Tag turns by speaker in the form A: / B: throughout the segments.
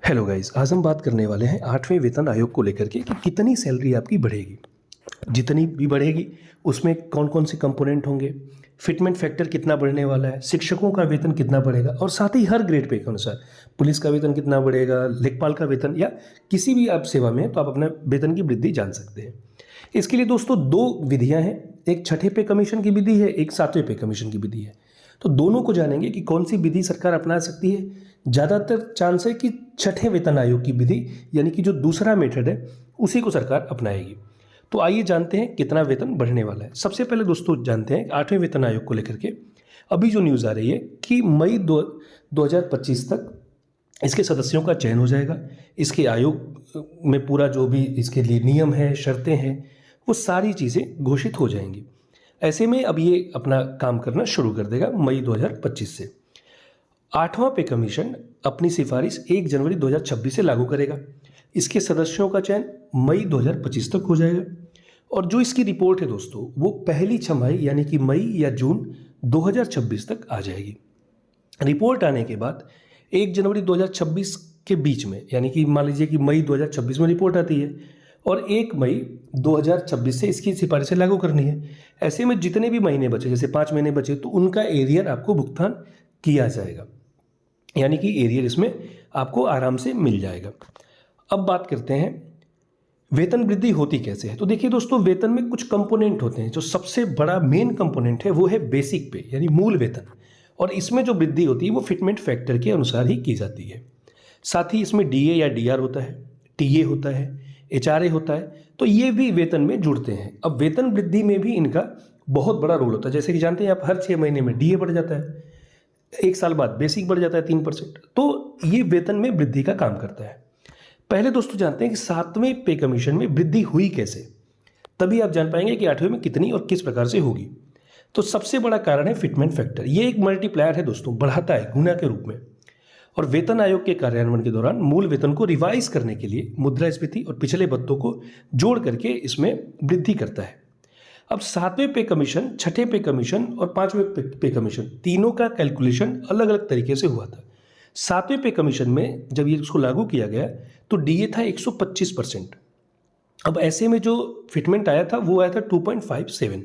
A: Hello guys, आज हम बात करने वाले हैं 8वें वेतन आयोग को लेकर के कि कितनी सैलरी आपकी बढ़ेगी। जितनी भी बढ़ेगी उसमें कौन कौन से कंपोनेंट होंगे, फिटमेंट फैक्टर कितना बढ़ने वाला है, शिक्षकों का वेतन कितना बढ़ेगा और साथ ही हर ग्रेड पे के अनुसार पुलिस का वेतन कितना बढ़ेगा, लेखपाल का वेतन या किसी भी आप सेवा में हैं तो आप अपना वेतन की वृद्धि जान सकते हैं। इसके लिए दोस्तों दो विधियाँ हैं, एक छठे पे कमीशन की विधि है, एक 7वें पे कमीशन की विधि है। तो दोनों को जानेंगे कि कौन सी विधि सरकार अपना सकती है। ज़्यादातर चांस है कि छठे वेतन आयोग की विधि यानी कि जो दूसरा मेथड है उसी को सरकार अपनाएगी। तो आइए जानते हैं कितना वेतन बढ़ने वाला है। सबसे पहले दोस्तों जानते हैं 8वें वेतन आयोग को लेकर के अभी जो न्यूज़ आ रही है कि मई 2025 तक इसके सदस्यों का चयन हो जाएगा। इसके आयोग में पूरा जो भी इसके लिए नियम है, शर्तें हैं, वो सारी चीज़ें घोषित हो जाएंगी। ऐसे में अब ये अपना काम करना शुरू कर देगा मई 2025 से। 8वां पे कमीशन अपनी सिफारिश 1 जनवरी 2026 से लागू करेगा। इसके सदस्यों का चयन मई 2025 तक हो जाएगा और जो इसकी रिपोर्ट है दोस्तों वो पहली छमाही यानी कि मई या जून 2026 तक आ जाएगी। रिपोर्ट आने के बाद 1 जनवरी 2026 के बीच में यानी कि मान लीजिए कि मई 2026 में रिपोर्ट आती है और 1 मई 2026 से इसकी सिफारिशें लागू करनी है। ऐसे में जितने भी महीने बचे, जैसे 5 महीने बचे, तो उनका एरियर आपको भुगतान किया जाएगा, यानी कि एरियर इसमें आपको आराम से मिल जाएगा। अब बात करते हैं वेतन वृद्धि होती कैसे है। तो देखिए दोस्तों, वेतन में कुछ कंपोनेंट होते हैं। जो सबसे बड़ा मेन कंपोनेंट है वो है बेसिक पे यानी मूल वेतन, और इसमें जो वृद्धि होती है वो फिटमेंट फैक्टर के अनुसार ही की जाती है। साथ ही इसमें डीए या डीआर होता है, टीए होता है, एचआरए होता है, तो ये भी वेतन में जुड़ते हैं। अब वेतन वृद्धि में भी इनका बहुत बड़ा रोल होता है। जैसे कि जानते हैं आप, हर 6 महीने में डीए बढ़ जाता है, 1 साल बाद बेसिक बढ़ जाता है 3%, तो ये वेतन में वृद्धि का काम करता है। पहले दोस्तों जानते हैं कि 7वें पे कमीशन में वृद्धि हुई कैसे, तभी आप जान पाएंगे कि 8वें में कितनी और किस प्रकार से होगी। तो सबसे बड़ा कारण है फिटमेंट फैक्टर। ये एक मल्टीप्लायर है दोस्तों, बढ़ाता है गुना के रूप में, और वेतन आयोग के कार्यान्वयन के दौरान मूल वेतन को रिवाइज करने के लिए मुद्रास्फीति और पिछले भत्तों को जोड़ करके इसमें वृद्धि करता है। अब 7वें पे कमीशन, छठे पे कमीशन और 5वें पे कमीशन तीनों का कैलकुलेशन अलग अलग तरीके से हुआ था। 7वें पे कमीशन में जब ये इसको लागू किया गया तो डीए था 125%। अब ऐसे में जो फिटमेंट आया था वो आया था 2.57।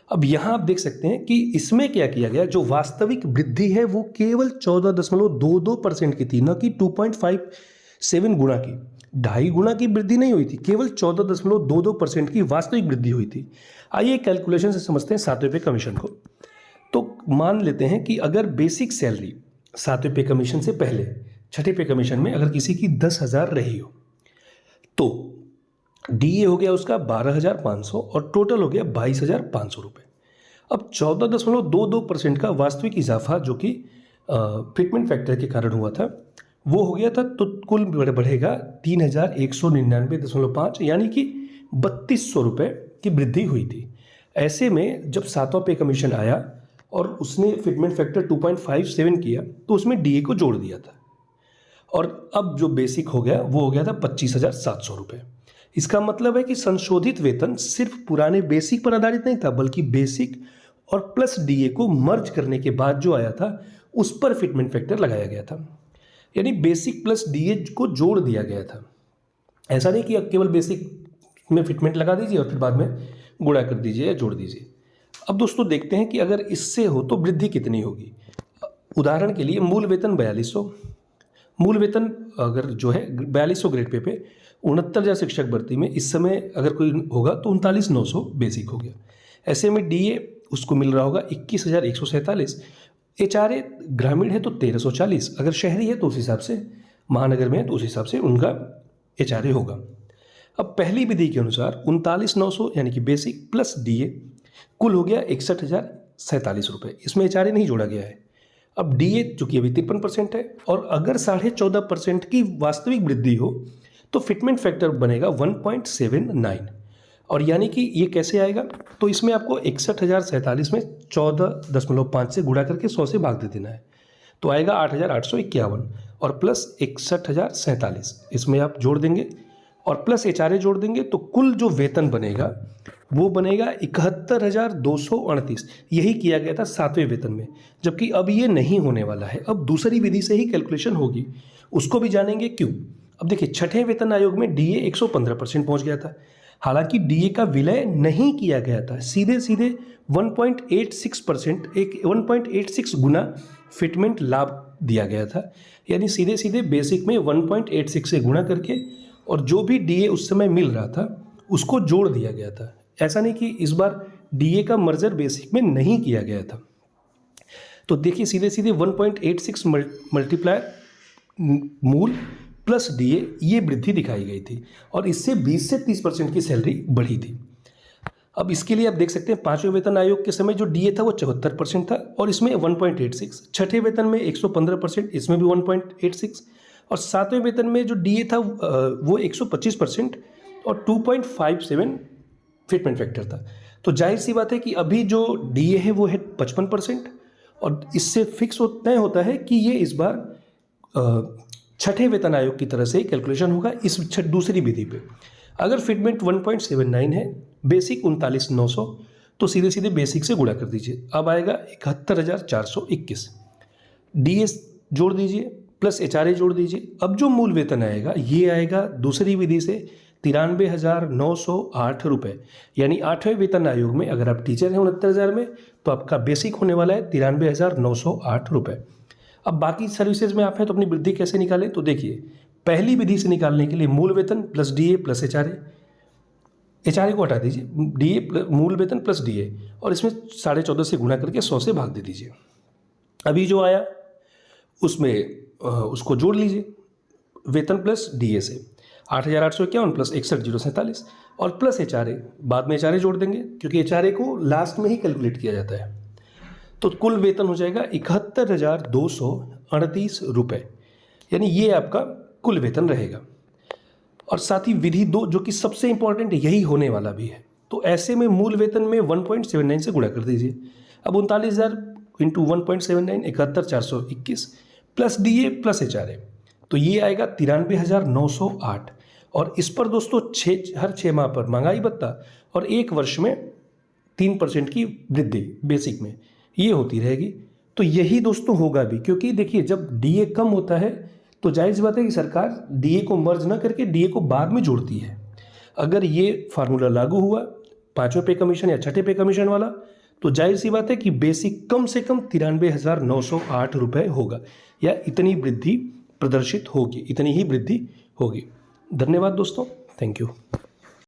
A: अब यहाँ आप देख सकते हैं कि इसमें क्या किया गया, जो वास्तविक वृद्धि है वो केवल 14.22% की थी, न कि 2.57 गुना की। 2.5 गुना की वृद्धि नहीं हुई थी, केवल 14.22% की वास्तविक वृद्धि हुई थी। आइए कैलकुलेशन से समझते हैं 7वें पे कमीशन को। तो मान लेते हैं कि अगर बेसिक सैलरी 7वें पे कमीशन से पहले छठे पे कमीशन में अगर किसी की 10,000 रही हो तो डीए हो गया उसका 12,500 और टोटल हो गया 22,500 रुपये। अब 14.22% का वास्तविक इजाफा जो कि फिटमेंट फैक्टर के कारण हुआ था वो हो गया था, तो कुल बढ़ेगा 3,199.5 यानी कि 3,200 रुपये की वृद्धि हुई थी। ऐसे में जब 7वां पे कमीशन आया और उसने फिटमेंट फैक्टर 2.57 किया तो उसमें डीए को जोड़ दिया था, और अब जो बेसिक हो गया वो हो गया था 25,700 रुपये। इसका मतलब है कि संशोधित वेतन सिर्फ पुराने बेसिक पर आधारित नहीं था, बल्कि बेसिक और प्लस डीए को मर्ज करने के बाद जो आया था उस पर फिटमेंट फैक्टर लगाया गया था, यानी बेसिक प्लस डीए को जोड़ दिया गया था। ऐसा नहीं कि अब केवल बेसिक में फिटमेंट लगा दीजिए और फिर बाद में गुणा कर दीजिए या जोड़ दीजिए। अब दोस्तों देखते हैं कि अगर इससे हो तो वृद्धि कितनी होगी। उदाहरण के लिए मूल वेतन 4200, मूल वेतन अगर जो है 4200 ग्रेड पे 69,000 शिक्षक भर्ती में इस समय अगर कोई होगा तो 39,900 बेसिक हो गया। ऐसे में डीए उसको मिल रहा होगा 21,147। एचआरए ग्रामीण है तो 1,340, अगर शहरी है तो उस हिसाब से, महानगर में है तो उस हिसाब से उनका एचआरए होगा। अब पहली विधि के अनुसार 39,900 यानी कि बेसिक प्लस डीए कुल हो गया 61,047 रुपये। इसमें एचआरए नहीं जोड़ा गया है। अब डीए चूंकि अभी 53% है और अगर 14.5% की वास्तविक वृद्धि हो तो फिटमेंट फैक्टर बनेगा 1.79, और यानी कि ये कैसे आएगा, तो इसमें आपको 61,047 में 14.5 से गुणा करके 100 से भाग दे देना है, तो आएगा 8,851 और प्लस 61,047 इसमें आप जोड़ देंगे और प्लस एचआरए जोड़ देंगे तो कुल जो वेतन बनेगा वो बनेगा 71,238। यही किया गया था 7वें वेतन में, जबकि अब ये नहीं होने वाला है। अब दूसरी विधि से ही कैलकुलेशन होगी। उसको भी जानेंगे क्यों। अब देखिए, छठे वेतन आयोग में डीए 115% पहुंच गया था, हालांकि डीए का विलय नहीं किया गया था, सीधे सीधे 1.86% 1.86 गुना फिटमेंट लाभ दिया गया था, यानी सीधे सीधे बेसिक में 1.86 से गुणा करके और जो भी डीए उस समय मिल रहा था उसको जोड़ दिया गया था। ऐसा नहीं कि इस बार डीए का मर्जर बेसिक में नहीं किया गया था। तो देखिए, सीधे सीधे 1.86 मल्टीप्लायर मूल प्लस डीए, ये वृद्धि दिखाई गई थी और इससे 20 से 30% की सैलरी बढ़ी थी। अब इसके लिए आप देख सकते हैं, पांचवें वेतन आयोग के समय जो डीए था वो 74% था और इसमें 1.86, छठे वेतन में 115%, इसमें भी 1.86, और सातवें वेतन में जो डीए था वो 125% और 2.57 फिटमेंट फैक्टर था। तो जाहिर सी बात है कि अभी जो डीए है वो है 55% और इससे फिक्स तय होता है कि ये इस बार छठे वेतन आयोग की तरह से कैलकुलेशन होगा इस दूसरी विधि पे। अगर फिटमेंट 1.79 है, बेसिक 39,900, तो सीधे सीधे बेसिक से गुणा कर दीजिए, अब आएगा 71,421। डीएस जोड़ दीजिए प्लस एचआरए जोड़ दीजिए। अब जो मूल वेतन आएगा ये आएगा दूसरी विधि से 93,908 रुपये, यानी आठवें वेतन आयोग में अगर आप टीचर हैं 69,000 में तो आपका बेसिक होने वाला है 93,908 रुपये। अब बाकी सर्विसेज में आप हैं तो अपनी वृद्धि कैसे निकालें, तो देखिए, पहली विधि से निकालने के लिए मूल वेतन plus DA plus HRA, HRA को हटा दीजिए, डीए मूल वेतन प्लस डीए और इसमें 14.5 से गुणा करके 100 से भाग दे दीजिए। अभी जो आया उसमें उसको जोड़ लीजिए, वेतन प्लस डीए से 8,851 प्लस 61,047 और प्लस एचआरए, बाद में एचआरए जोड़ देंगे क्योंकि एचआरए को लास्ट में ही कैलकुलेट किया जाता है। तो कुल वेतन हो जाएगा 71,238 रुपये, यानी ये आपका कुल वेतन रहेगा। और साथ ही विधि 2 जो कि सबसे इंपॉर्टेंट यही होने वाला भी है, तो ऐसे में मूल वेतन में 1.79 से गुणा कर दीजिए। अब 39,000 into 1.79 71,421 plus DA plus HRA, तो ये आएगा 93,908 और इस पर दोस्तों हर 6 माह पर महंगाई भत्ता और 1 वर्ष में 3% की वृद्धि बेसिक में ये होती रहेगी। तो यही दोस्तों होगा भी, क्योंकि देखिए जब डीए कम होता है तो जाहिर सी बात है कि सरकार डीए को मर्ज ना करके डीए को बाद में जोड़ती है। अगर ये फार्मूला लागू हुआ 5वें पे कमीशन या 6ठे पे कमीशन वाला, तो जाहिर सी बात है कि बेसिक कम से कम 93,908 रुपये होगा या इतनी वृद्धि प्रदर्शित होगी, इतनी ही वृद्धि होगी। धन्यवाद दोस्तों, थैंक यू।